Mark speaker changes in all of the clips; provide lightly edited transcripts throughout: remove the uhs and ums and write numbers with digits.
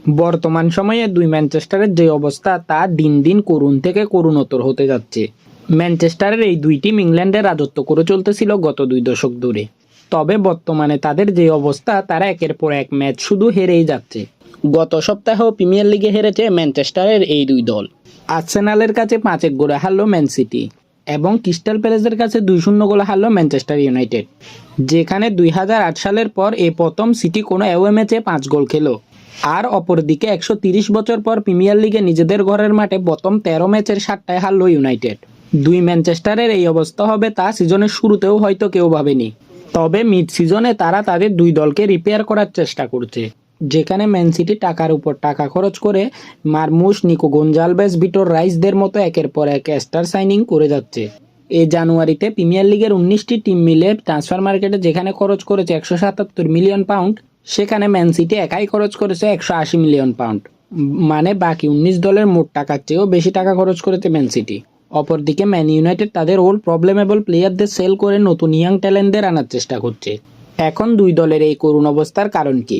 Speaker 1: বর্তমান সময়ে দুই ম্যানচেস্টারের যে অবস্থা তা দিন দিন করুণ থেকে করুণতর হতে যাচ্ছে। ম্যানচেস্টারের এই দুই টিম ইংল্যান্ডে রাজত্ব করে চলতেছিল গত 2 দশক ধরে। তবে বর্তমানে তাদের যে অবস্থা তারা একের পর এক ম্যাচ শুধু হেরেই যাচ্ছে। গত সপ্তাহেও প্রিমিয়ার লিগে হেরেছে ম্যানচেস্টারের এই দুই দল। আর্সেনালের কাছে 5-1 গোলে হারল ম্যান সিটি এবং ক্রিস্টাল প্যালেসের কাছে 2-0 গোলে হারল ম্যানচেস্টার ইউনাইটেড, যেখানে 2008 সালের পর এই প্রথম সিটি কোনো অ্যাওয়ে ম্যাচে 5 গোল খেলো। আর অপরদিকে 130 বছর পর প্রিমিয়ার লিগে নিজেদের ঘরের মাঠে প্রথম 13 ম্যাচের 7টায় হারল ইউনাইটেড। দুই ম্যানচেস্টারের এই অবস্থা হবে তা সিজনের শুরুতেও হয়তো কেউ ভাবেনি। তবে মিড সিজনে তারা তাদের দুই দলকে রিপেয়ার করার চেষ্টা করছে, যেখানে ম্যান সিটি টাকার উপর টাকা খরচ করে মারমুশ, নিকো গোঞ্জালভেস, ভিটোর রাইসদের মতো একের পর এক স্টার সাইনিং করে যাচ্ছে। এই জানুয়ারিতে প্রিমিয়ার লিগের 19টি টিম মিলে ট্রান্সফার মার্কেটে যেখানে খরচ করেছে 177 মিলিয়ন পাউন্ড, সেখানে ম্যান সিটি একাই খরচ করেছে 180 মিলিয়ন পাউন্ড। মানে বাকি 19 দলের মোট টাকার চেয়েও বেশি টাকা খরচ করেছে ম্যান সিটি। অপরদিকে ম্যান ইউনাইটেড তাদের ওল্ড প্রবলেমেবল প্লেয়ারদের সেল করে নতুন ইয়াং ট্যালেন্টদের আনার চেষ্টা করছে। এখন দুই দলের এই করুণ অবস্থার কারণ কি?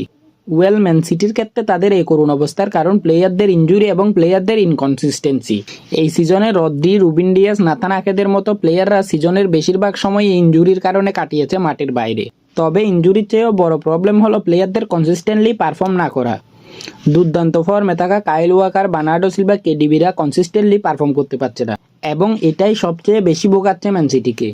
Speaker 1: ম্যান সিটির ক্ষেত্রে তাদের এই করুণ অবস্থার কারণ প্লেয়ারদের ইনজুরি এবং প্লেয়ারদের ইনকনসিস্টেন্সি। এই সিজনে রদ্রি, রুবিন ডিয়াস, নাথান আকেদের মতো প্লেয়াররা সিজনের বেশিরভাগ সময় ইনজুরির কারণে কাটিয়েছে মাঠের বাইরে। তবে ইনজুরির চেয়েও বড় প্রবলেম হলো প্লেয়ারদের কনসিস্টেন্টলি পারফর্ম না করা। দুর্দান্ত ফর্মে থাকা কাইল ওয়াকার, বার্নার্ডো সিলভা, কেডিবিরা কনসিস্টেন্টলি পারফর্ম করতে পারছে না এবং এটাই সবচেয়ে বেশি ভোগাচ্ছে ম্যান সিটিকে।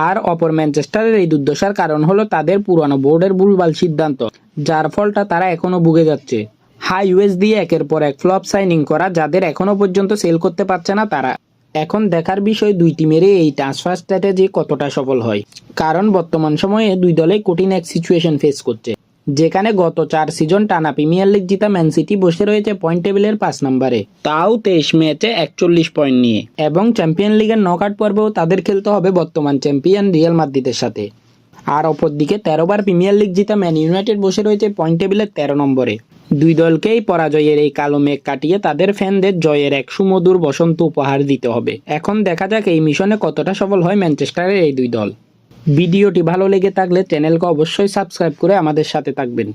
Speaker 1: আর অপর ম্যানচেস্টারের এই দুর্দশার কারণ হলো তাদের পুরানো বোর্ডের ভুলভাল সিদ্ধান্ত, যার ফলটা তারা এখনো ভুগে যাচ্ছে। হাই ইউএস দিয়ে একের পর এক ফ্লপ সাইনিং করা, যাদের এখনো পর্যন্ত সেল করতে পারছে না তারা। এখন দেখার বিষয় দুই টিমেরই এই ট্রান্সফার স্ট্র্যাটেজি কতটা সফল হয়, কারণ বর্তমান সময়ে দুই দলেই কঠিন এক সিচুয়েশন ফেস করছে। যেখানে গত 4 সিজন টানা প্রিমিয়ার লিগ জিতা ম্যান সিটি বসে রয়েছে পয়েন্ট টেবিলের 5 নম্বরে, তাও 23 ম্যাচে 41 পয়েন্ট নিয়ে। এবং চ্যাম্পিয়ন লিগের নকআউট পর্বেও তাদের খেলতে হবে বর্তমান চ্যাম্পিয়ন রিয়াল মাদ্রিদের সাথে। আর অপরদিকে 13 বার প্রিমিয়ার লিগ জিতা ম্যান ইউনাইটেড বসে রয়েছে পয়েন্ট টেবিলের 13 নম্বরে। দুই দলকেই পরাজয়ের এই কালো মেঘ কাটিয়ে তাদের ফ্যানদের জয়ের এক সুমধুর বসন্ত উপহার দিতে হবে। এখন দেখা যাক এই মিশনে কতটা সফল হয় ম্যানচেস্টারের এই দুই দল। ভিডিওটি ভালো লেগে থাকলে চ্যানেলকে অবশ্যই সাবস্ক্রাইব করে আমাদের সাথে থাকবেন।